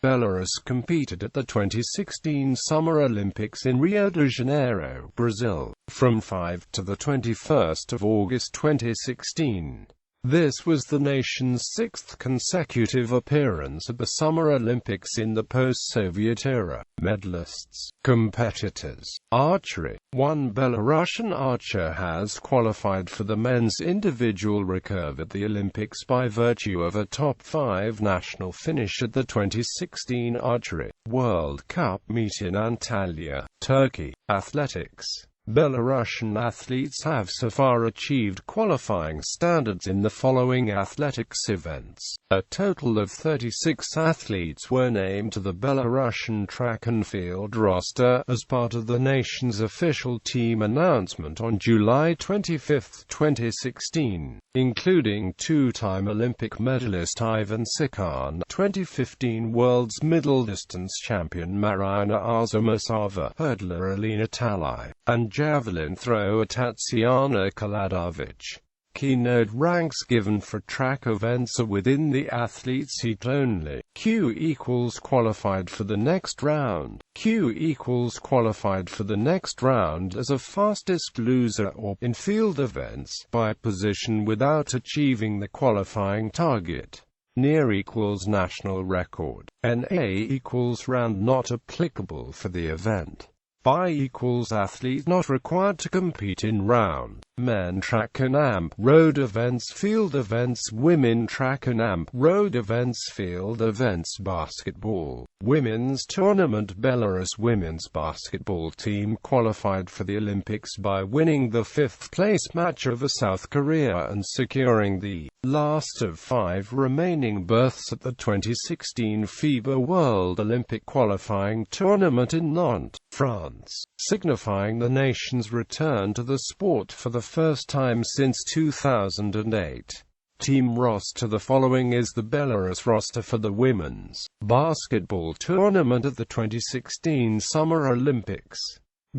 Belarus competed at the 2016 Summer Olympics in Rio de Janeiro, Brazil, from 5 to the 21st of August 2016. This was the nation's sixth consecutive appearance at the Summer Olympics in the post-Soviet era. Medalists. Competitors. Archery. One Belarusian archer has qualified for the men's individual recurve at the Olympics by virtue of a top 5 national finish at the 2016 Archery World Cup meet in Antalya, Turkey. Athletics. Belarusian athletes have so far achieved qualifying standards in the following athletics events. A total of 36 athletes were named to the Belarusian track and field roster as part of the nation's official team announcement on July 25, 2016, including two-time Olympic medalist Ivan Sikhan, 2015 world's middle distance champion Marina Azamasova, hurdler Alina Talai, and javelin thrower Tatiana Kaladovic. Keynote ranks given for track events are within the athlete's heat only. Q equals qualified for the next round. Q equals qualified for the next round as a fastest loser or, in field events, by position without achieving the qualifying target. Near equals national record. NA equals round not applicable for the event. By equals athlete not required to compete in round. Men track and amp road events, field events, women track and amp road events, field events. Basketball. Women's tournament. Belarus women's basketball team qualified for the Olympics by winning the 5th place match over South Korea and securing the last of 5 remaining berths at the 2016 FIBA World Olympic qualifying tournament in Nantes, France, signifying the nation's return to the sport for the first time since 2008. Team roster. The following is the Belarus roster for the women's basketball tournament at the 2016 Summer Olympics.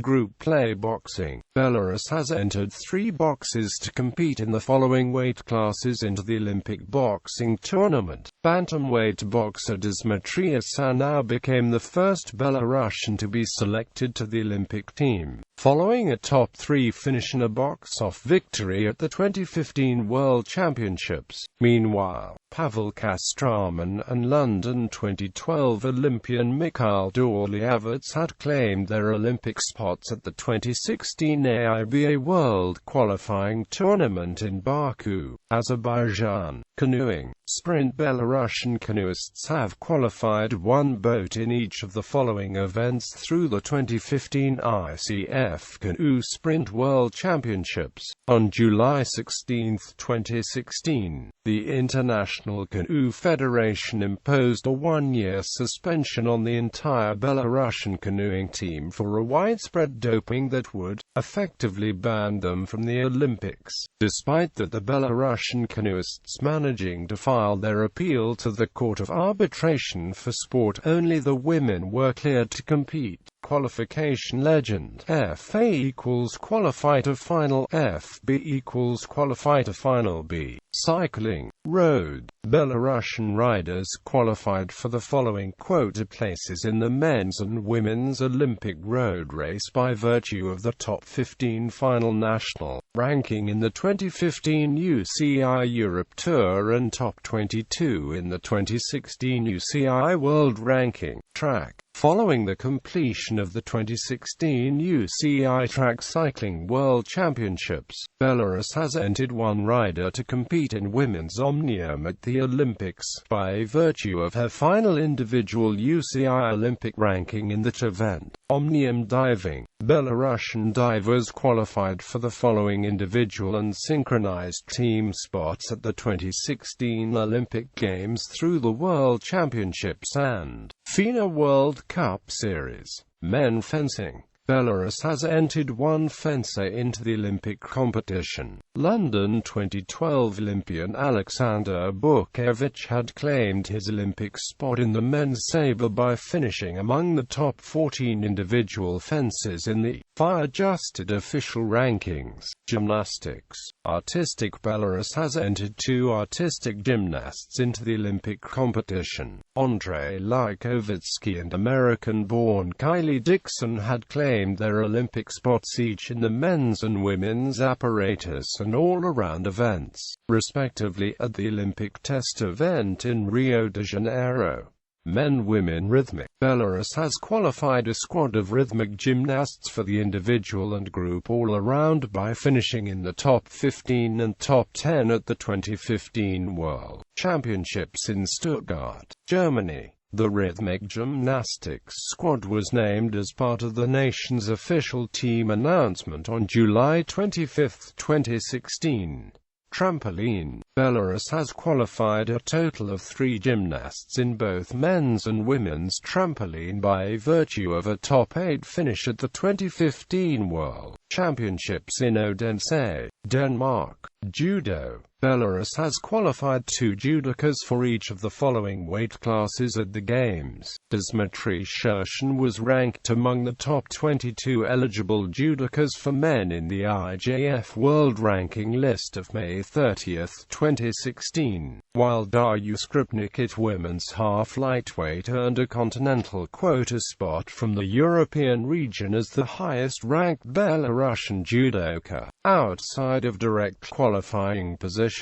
Group play. Boxing. Belarus has entered 3 boxers to compete in the following weight classes into the Olympic boxing tournament. Bantamweight boxer Dmitry Sanau became the first Belarusian to be selected to the Olympic team, following a top 3 finish and a box-off victory at the 2015 World Championships. Meanwhile, Pavel Kostraman and London 2012 Olympian Mikhail Dorliavets had claimed their Olympic spots at the 2016 AIBA World Qualifying Tournament in Baku, Azerbaijan. Canoeing. Sprint. Belarusian canoeists have qualified 1 boat in each of the following events through the 2015 ICF Canoe Sprint World Championships. On July 16, 2016, the International Canoe Federation imposed a 1-year suspension on the entire Belarusian canoeing team for a widespread doping that would effectively ban them from the Olympics. Despite that, the Belarusian canoeists managing to file their appeal to the Court of Arbitration for Sport, only the women were cleared to compete. Qualification. Legend. FA equals qualify to final. FB equals qualify to final B. Cycling. Road. Belarusian riders qualified for the following quota places in the men's and women's Olympic road race by virtue of the top 15 final national ranking in the 2015 UCI Europe Tour and top 22 in the 2016 UCI World Ranking. Track. Following the completion of the 2016 UCI Track Cycling World Championships, Belarus has entered 1 rider to compete in women's omnium at the Olympics, by virtue of her final individual UCI Olympic ranking in that event. Omnium diving. Belarusian divers qualified for the following individual and synchronized team spots at the 2016 Olympic Games through the World Championships and FINA World Cup Series. Men fencing. Belarus has entered one fencer into the Olympic competition. London 2012 Olympian Alexander Bukevich had claimed his Olympic spot in the men's sabre by finishing among the top 14 individual fencers in the FIA-adjusted official rankings. Gymnastics. Artistic. Belarus has entered two artistic gymnasts into the Olympic competition. Andrei Likovitsky and American-born Kylie Dixon had claimed their Olympic spots each in the men's and women's apparatus and all-around events, respectively, at the Olympic test event in Rio de Janeiro. Men-Women Rhythmic. Belarus has qualified a squad of rhythmic gymnasts for the individual and group all-around by finishing in the top 15 and top 10 at the 2015 World Championships in Stuttgart, Germany. The rhythmic gymnastics squad was named as part of the nation's official team announcement on July 25, 2016. Trampoline. Belarus has qualified a total of 3 gymnasts in both men's and women's trampoline by virtue of a top 8 finish at the 2015 World Championships in Odense, Denmark. Judo. Belarus has qualified 2 judokas for each of the following weight classes at the Games. Dmitry Shershin was ranked among the top 22 eligible judokas for men in the IJF World Ranking list of May 30, 2016, while Darya Skripnik at women's half-lightweight earned a continental quota spot from the European region as the highest-ranked Belarusian judoka, outside of direct qualifying position.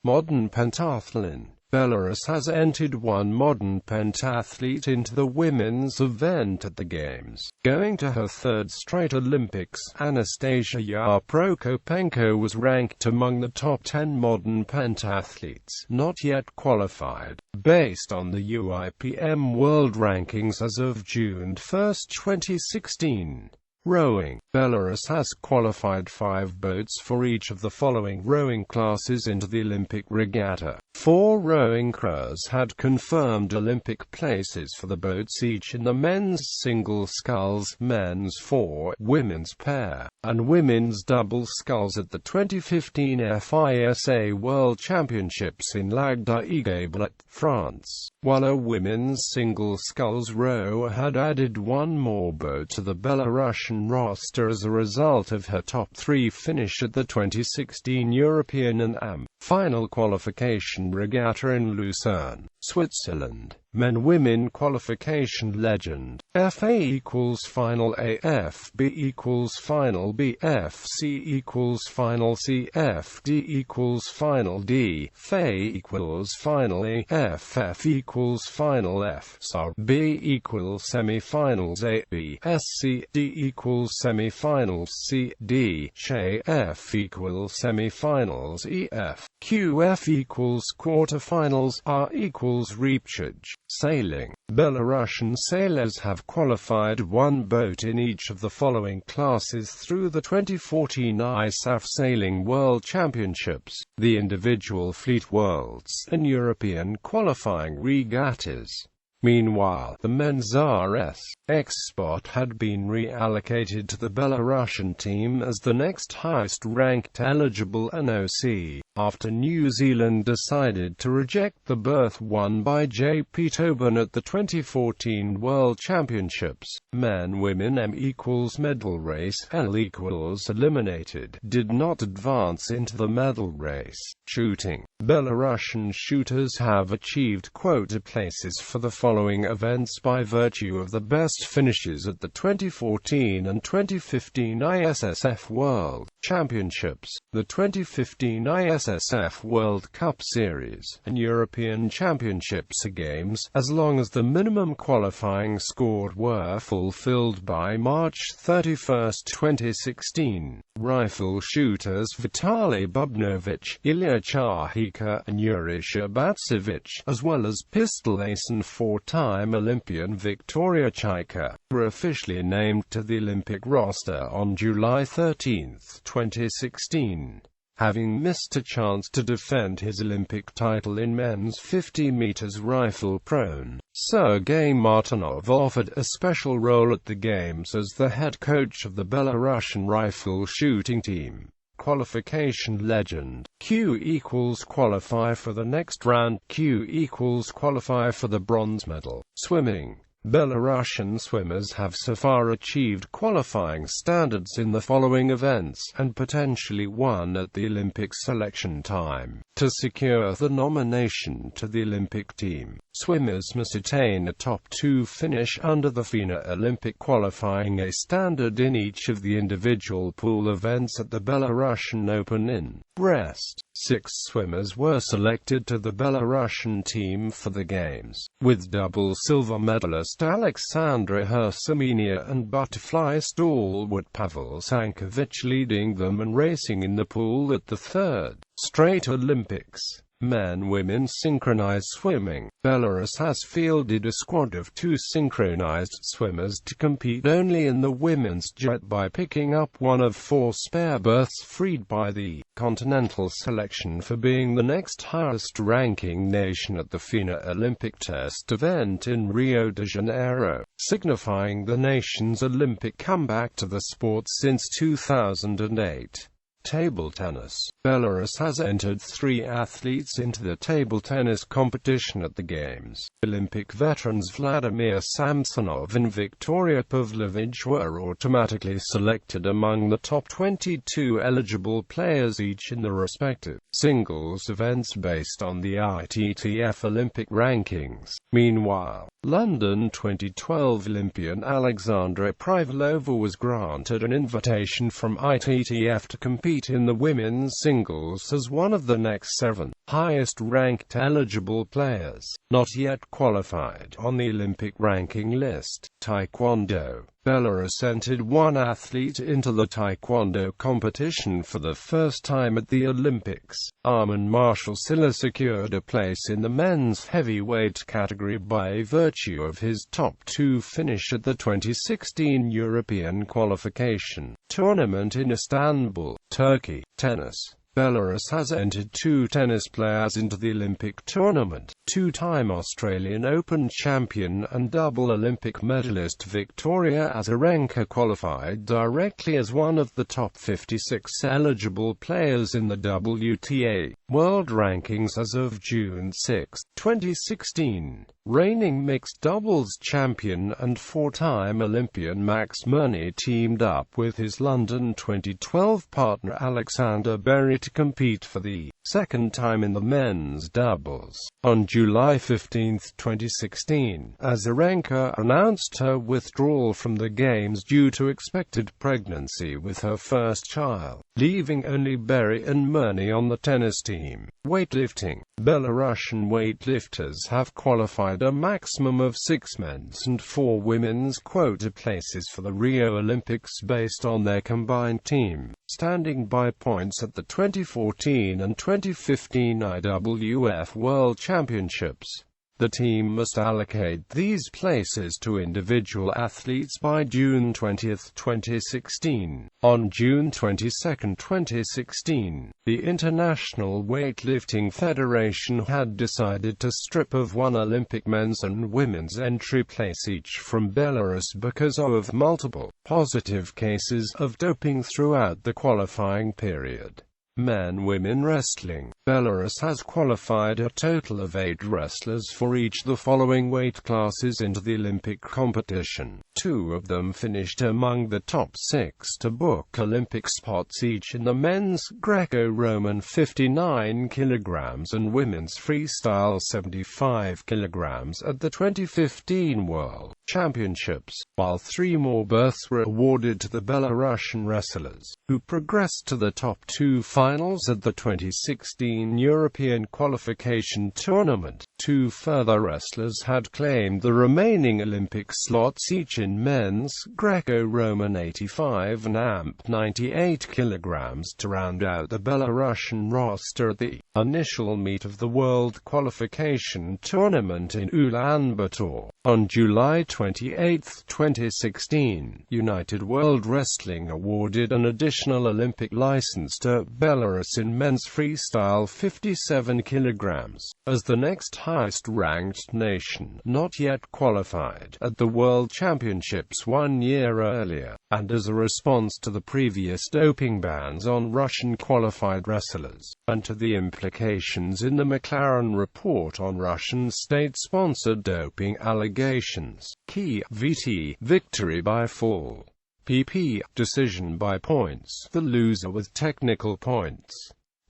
Modern pentathlon. Belarus has entered one modern pentathlete into the women's event at the Games. Going to her 3rd straight Olympics, Anastasia Prokopenko was ranked among the top 10 modern pentathletes, not yet qualified, based on the UIPM World Rankings as of June 1, 2016. Rowing. Belarus has qualified 5 boats for each of the following rowing classes into the Olympic regatta. 4 rowing crews had confirmed Olympic places for the boats each in the men's single sculls, men's 4, women's pair, and women's double sculls at the 2015 FISA World Championships in Lac d'Aigueblat, France, while a women's single sculls row had added 1 more boat to the Belarusian roster as a result of her top 3 finish at the 2016 European and AM final qualification regatta in Lucerne, Switzerland. Men-Women qualification legend. FA equals final A, FB equals final B, FC equals final C, FD equals final D, FA equals final E, FF equals final F, SAR B equals semi-finals A, B, SC D equals semi-finals C, D, SHA F equals semi-finals E, F, QF equals quarterfinals, R equals repechage. Sailing. Belarusian sailors have qualified 1 boat in each of the following classes through the 2014 ISAF Sailing World Championships, the Individual Fleet Worlds, and European qualifying regattas. Meanwhile, the men's RSX spot had been reallocated to the Belarusian team as the next highest-ranked eligible NOC, after New Zealand decided to reject the berth won by JP Tobin at the 2014 World Championships. Men-Women M equals medal race, L equals eliminated, did not advance into the medal race. Shooting. Belarusian shooters have achieved quota places for the following events by virtue of the best finishes at the 2014 and 2015 ISSF World Championships, the 2015 ISSF World Cup Series, and European Championships Games, as long as the minimum qualifying scored were fulfilled by March 31, 2016. Rifle shooters Vitaly Bubnovich, Ilya Chahika, and Yuri Shabatsevich, as well as pistol ace and 4-time Olympian Victoria Chaika, were officially named to the Olympic roster on July 13, 2016. having missed a chance to defend his Olympic title in men's 50 meters rifle prone. Sergei Martynov offered a special role at the Games as the head coach of the Belarusian rifle shooting team. Qualification legend. Q equals qualify for the next round. Q equals qualify for the bronze medal. Swimming. Belarusian swimmers have so far achieved qualifying standards in the following events, and potentially won at the Olympic selection time. To secure the nomination to the Olympic team, swimmers must attain a top 2 finish under the FINA Olympic qualifying A standard in each of the individual pool events at the Belarusian Open in Brest. 6 swimmers were selected to the Belarusian team for the Games, with double silver medalist Alexandra Hersemenia and butterfly stalwart Pavel Sankovic leading them and racing in the pool at the third straight Olympics. Men-women synchronized swimming. Belarus has fielded a squad of 2 synchronized swimmers to compete only in the women's jet by picking up one of 4 spare berths freed by the continental selection for being the next highest-ranking nation at the FINA Olympic test event in Rio de Janeiro, signifying the nation's Olympic comeback to the sport since 2008. Table tennis. Belarus has entered 3 athletes into the table tennis competition at the Games. Olympic veterans Vladimir Samsonov and Victoria Pavlovich were automatically selected among the top 22 eligible players each in the respective singles events based on the ITTF Olympic rankings. Meanwhile, London 2012 Olympian Alexandra Privalova was granted an invitation from ITTF to compete in the women's singles as one of the next 7 highest-ranked eligible players, not yet qualified on the Olympic ranking list. Taekwondo. Belarus entered 1 athlete into the Taekwondo competition for the first time at the Olympics. Armin Marshall-Silla secured a place in the men's heavyweight category by virtue of his top 2 finish at the 2016 European qualification tournament in Istanbul, Turkey. Tennis. Belarus has entered 2 tennis players into the Olympic tournament. 2-time Australian Open champion and double Olympic medalist Victoria Azarenka qualified directly as one of the top 56 eligible players in the WTA World Rankings as of June 6, 2016. Reigning mixed doubles champion and 4-time Olympian Max Murny teamed up with his London 2012 partner Alexander Berry to compete for the second time in the men's doubles. On July 15, 2016, Azarenka announced her withdrawal from the Games due to expected pregnancy with her first child, leaving only Berry and Murny on the tennis team. Weightlifting. Belarusian weightlifters have qualified a maximum of 6 men's and 4 women's quota places for the Rio Olympics based on their combined team standing by points at the 2014 and 2015 IWF World Championships. The team must allocate these places to individual athletes by June 20, 2016. On June 22, 2016, the International Weightlifting Federation had decided to strip of 1 Olympic men's and women's entry place each from Belarus because of multiple positive cases of doping throughout the qualifying period. Men-women wrestling. Belarus has qualified a total of 8 wrestlers for each the following weight classes into the Olympic competition. 2 of them finished among the top 6 to book Olympic spots each in the men's Greco-Roman 59 kg and women's freestyle 75 kg at the 2015 World Championships, while 3 more berths were awarded to the Belarusian wrestlers, who progressed to the top 2 finals at the 2016 European qualification tournament. 2 further wrestlers had claimed the remaining Olympic slots each in men's Greco-Roman 85 and AMP 98 kg to round out the Belarusian roster at the initial meet of the World Qualification Tournament in Ulaanbaatar. On July 28, 2016, United World Wrestling awarded an additional Olympic license to Belarus. Belarus in men's freestyle 57 kilograms, as the next highest-ranked nation, not yet qualified, at the World Championships 1 year earlier, and as a response to the previous doping bans on Russian-qualified wrestlers, and to the implications in the McLaren report on Russian state-sponsored doping allegations. Key, VT, victory by fall. PP, decision by points, the loser with technical points.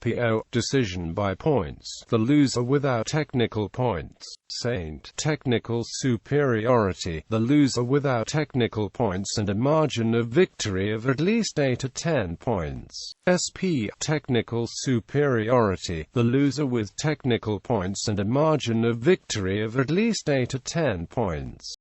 PO, decision by points, the loser without technical points. Saint, technical superiority, the loser without technical points and a margin of victory of at least 8 to 10 points. SP, technical superiority, the loser with technical points and a margin of victory of at least 8 to 10 points.